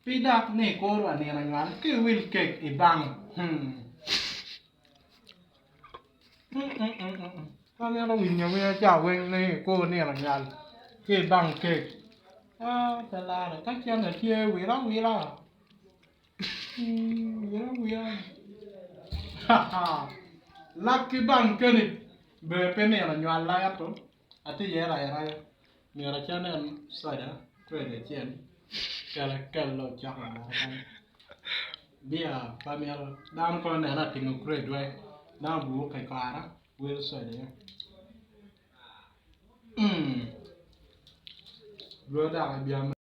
pidak ni koro ni rangan ke will cake ibang kami orang winya winya jaweng ni ko ni rangan ke bang cake salah các chân ở kia wira lucky bang ke ni be pe ni rangan la ya to ati ye ra ni ra channel sada kwede chen kala chak na bia pamel dam ko na na tingu kre dwe na bu kai kara wel so de lo da bia